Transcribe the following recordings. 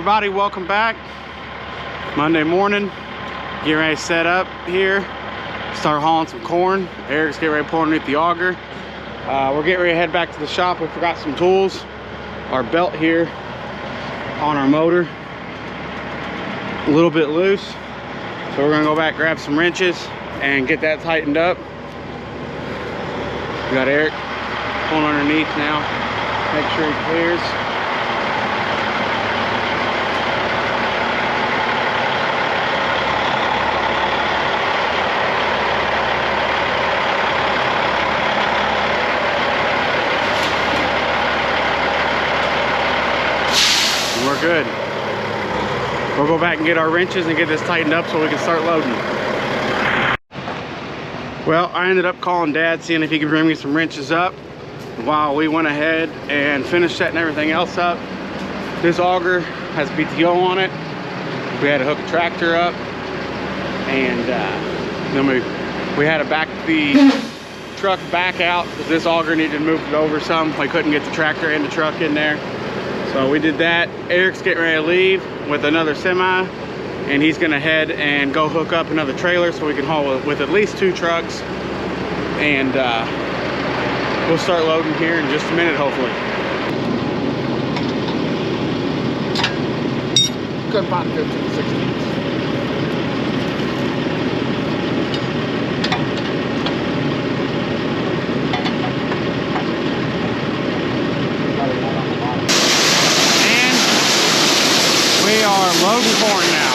everybody, welcome back. Monday morning, getting ready to set up here, start hauling some corn. Eric's getting ready to pull underneath the auger. We're getting ready to head back to the shop. We forgot some tools, our belt here on our motor, a little bit loose, so we're gonna go back, grab some wrenches and get that tightened up. We got Eric pulling underneath now, make sure he clears. We're good. We'll go back and get our wrenches and get this tightened up so we can start loading. Well, I ended up calling Dad, seeing if he could bring me some wrenches up while we went ahead and finished setting everything else up. This auger has PTO on it. We had to hook a tractor up, and then we had to back the truck back out because this auger needed to move it over some. We couldn't get the tractor and the truck in there. So we did that. Eric's getting ready to leave with another semi, and he's gonna head and go hook up another trailer so we can haul with at least 2 trucks. And we'll start loading here in just a minute, hopefully. Couldn't find 15, 16. We are loading corn now.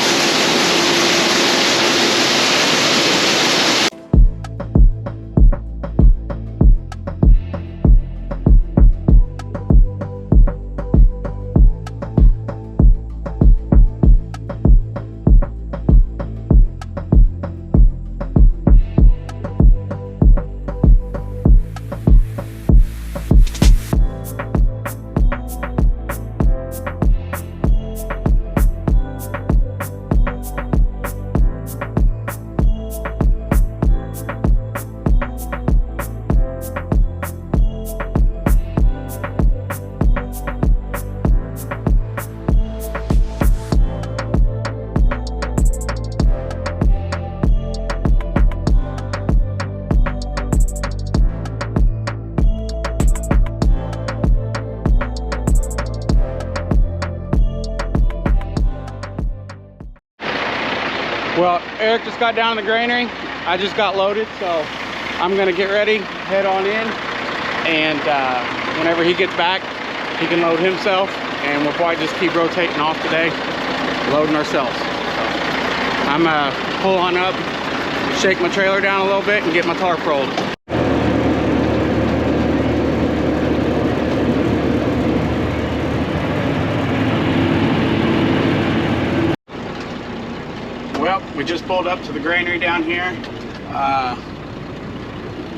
Well, Eric just got down to the granary. I just got loaded, so I'm gonna get ready, head on in, and whenever he gets back, he can load himself, and we'll probably just keep rotating off today, loading ourselves. So I'm gonna pull on up, shake my trailer down a little bit, and get my tarp rolled. Well, we just pulled up to the granary down here.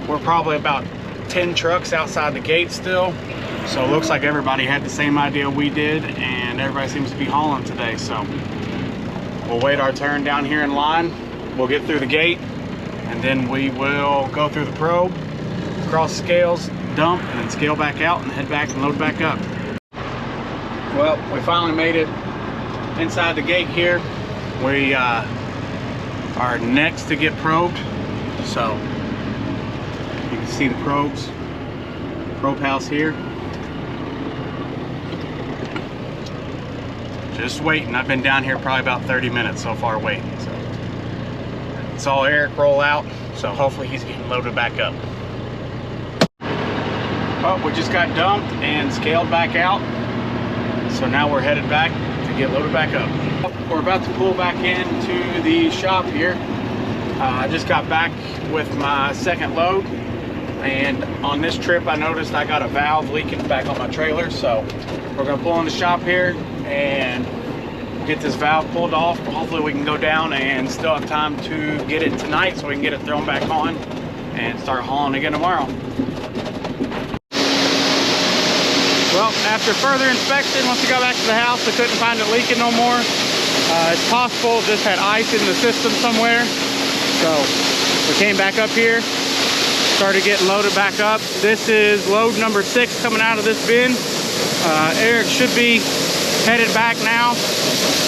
We're probably about 10 trucks outside the gate still. So it looks like everybody had the same idea we did, and everybody seems to be hauling today. So we'll wait our turn down here in line. We'll get through the gate, and then we will go through the probe, cross scales, dump, and then scale back out and head back and load back up. Well, we finally made it inside the gate here. We are next to get probed, so you can see the probe house here. Just waiting. I've been down here probably about 30 minutes so far waiting. So saw Eric roll out, so hopefully he's getting loaded back up. Well, we just got dumped and scaled back out, so now we're headed back to get loaded back up. We're about to pull back into the shop here. I just got back with my second load, and on this trip I noticed I got a valve leaking back on my trailer, so we're gonna pull in the shop here and get this valve pulled off. Hopefully we can go down and still have time to get it tonight so we can get it thrown back on and start hauling again tomorrow. Well, after further inspection, once we got back to the house, I couldn't find it leaking no more. It's possible it just had ice in the system somewhere. So we came back up here, started getting loaded back up. This is load number 6 coming out of this bin. Eric should be headed back now,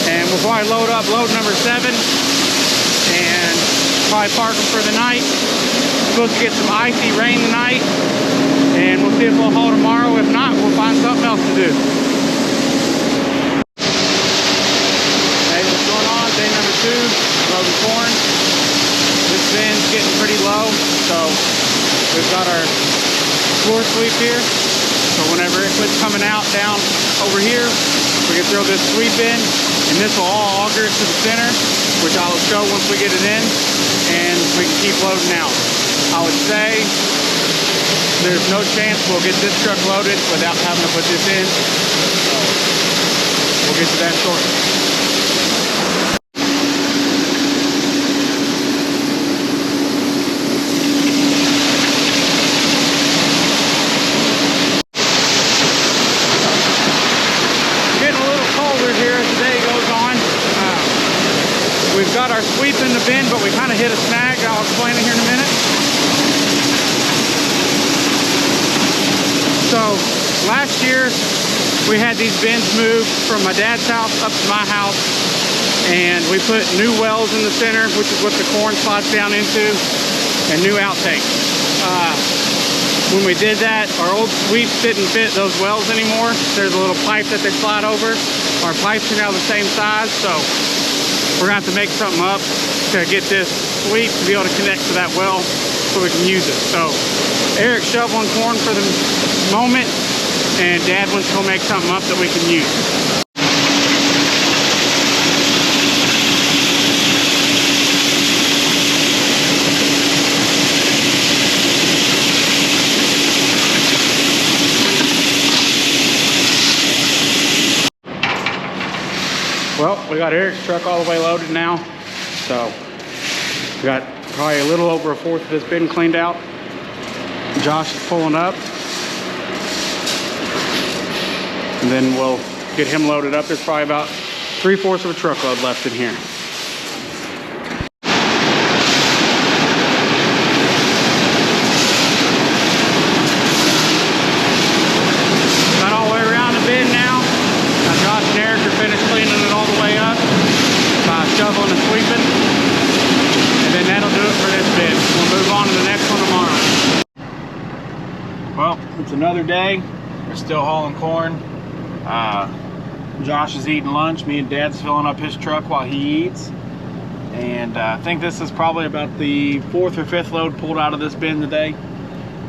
and we'll probably load up load number 7 and probably park them for the night. Supposed to get some icy rain tonight, and we'll see if we'll haul tomorrow. If not, we'll find something else to do. Hey, what's going on? Day number 2, loading corn. This bin's getting pretty low, so we've got our floor sweep here. So whenever it quits coming out down over here, we can throw this sweep in, and this will all auger to the center, which I will show once we get it in, and we can keep loading out. I would say there's no chance we'll get this truck loaded without having to put this in. So we'll get to that shortly. We've got our sweep in the bin, but we kind of hit a snag. I'll explain it here in a minute. So last year we had these bins moved from my dad's house up to my house, and we put new wells in the center, which is what the corn slides down into, and new outtakes. When we did that, our old sweeps didn't fit those wells anymore. There's a little pipe that they slide over. Our pipes are now the same size, so we're gonna have to make something up to get this sweep to be able to connect to that well so we can use it. So Eric's shoveling corn for the moment, and Dad wants to go make something up that we can use. Well, we got Eric's truck all the way loaded now, so we got probably a little over 1/4 of this bin cleaned out. Josh is pulling up, and then we'll get him loaded up. There's probably about 3/4 of a truckload left in here. Got all the way around the bin now. Now Josh and Eric are finished cleaning it all the way up by shoveling and sweeping, and then that'll do it for this bin. We'll move on to the next one tomorrow. Well, it's another day. We're still hauling corn. Josh is eating lunch. Me and Dad's filling up his truck while he eats. And I think this is probably about the 4th or 5th load pulled out of this bin today.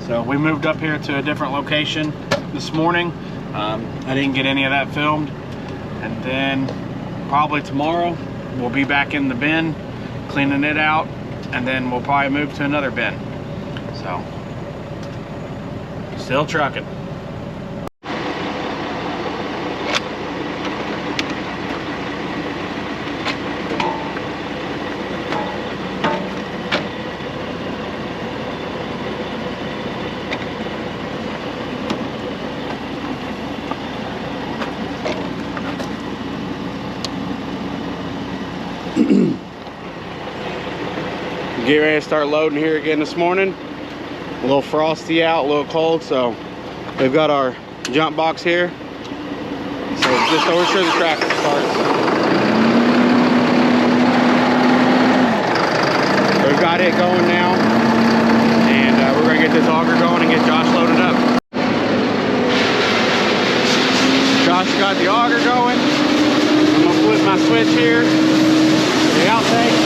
So we moved up here to a different location this morning. I didn't get any of that filmed. And then probably tomorrow we'll be back in the bin cleaning it out, and then we'll probably move to another bin. So still trucking. Get ready to start loading here again this morning. A little frosty out, a little cold, so we've got our jump box here. So just over sure the tractor starts. We've got it going now, and we're gonna get this auger going and get Josh loaded up. Josh got the auger going. I'm gonna flip my switch here. The outtake.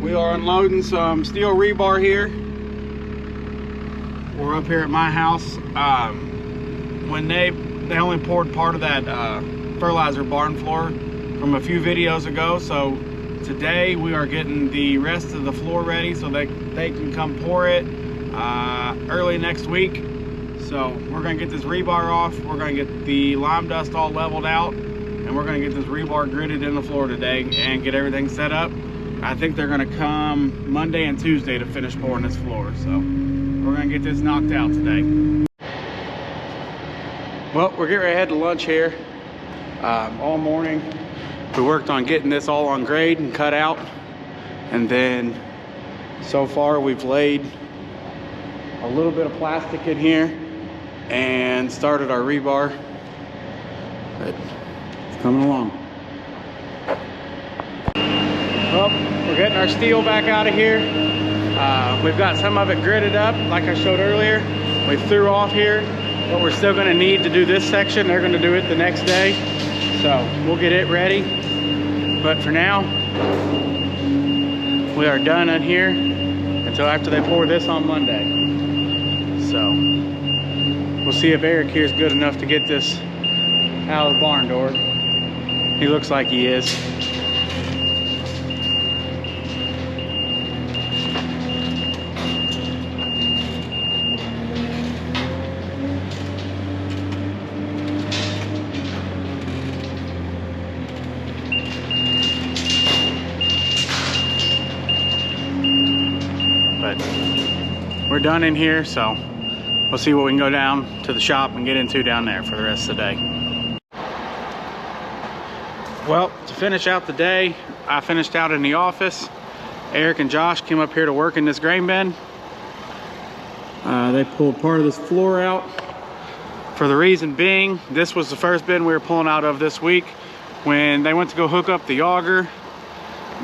We are unloading some steel rebar here. We're up here at my house. When they only poured part of that fertilizer barn floor from a few videos ago, so today we are getting the rest of the floor ready so they can come pour it early next week. So we're gonna get this rebar off, we're gonna get the lime dust all leveled out, and we're gonna get this rebar gridded in the floor today and get everything set up. I think they're gonna come Monday and Tuesday to finish pouring this floor. So we're gonna get this knocked out today. Well, we're getting ready to head to lunch here. All morning we worked on getting this all on grade and cut out, and then so far we've laid a little bit of plastic in here and started our rebar, but it's coming along. Well, we're getting our steel back out of here. We've got some of it gridded up like I showed earlier. We threw off here, but we're still going to need to do this section. They're going to do it the next day, so we'll get it ready. But for now, we are done in here until after they pour this on Monday. So we'll see if Eric here is good enough to get this out of the barn door. He looks like he is. But we're done in here, so we'll see what we can go down to the shop and get into down there for the rest of the day. Well, to finish out the day, I finished out in the office. Eric and Josh came up here to work in this grain bin. They pulled part of this floor out. For the reason being, this was the first bin we were pulling out of this week. When they went to go hook up the auger,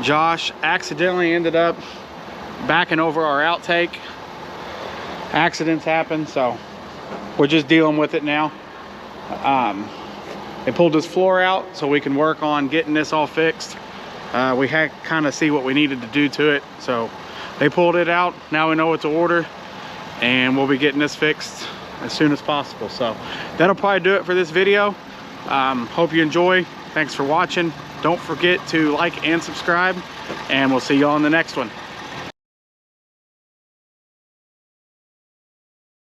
Josh accidentally ended up backing over our outtake. Accidents happen, so we're just dealing with it now. They pulled this floor out so we can work on getting this all fixed. We had kind of see what we needed to do to it, so they pulled it out. Now we know what to order, and we'll be getting this fixed as soon as possible. So that'll probably do it for this video. Hope you enjoy. Thanks for watching. Don't forget to like and subscribe, and we'll see you all in the next one.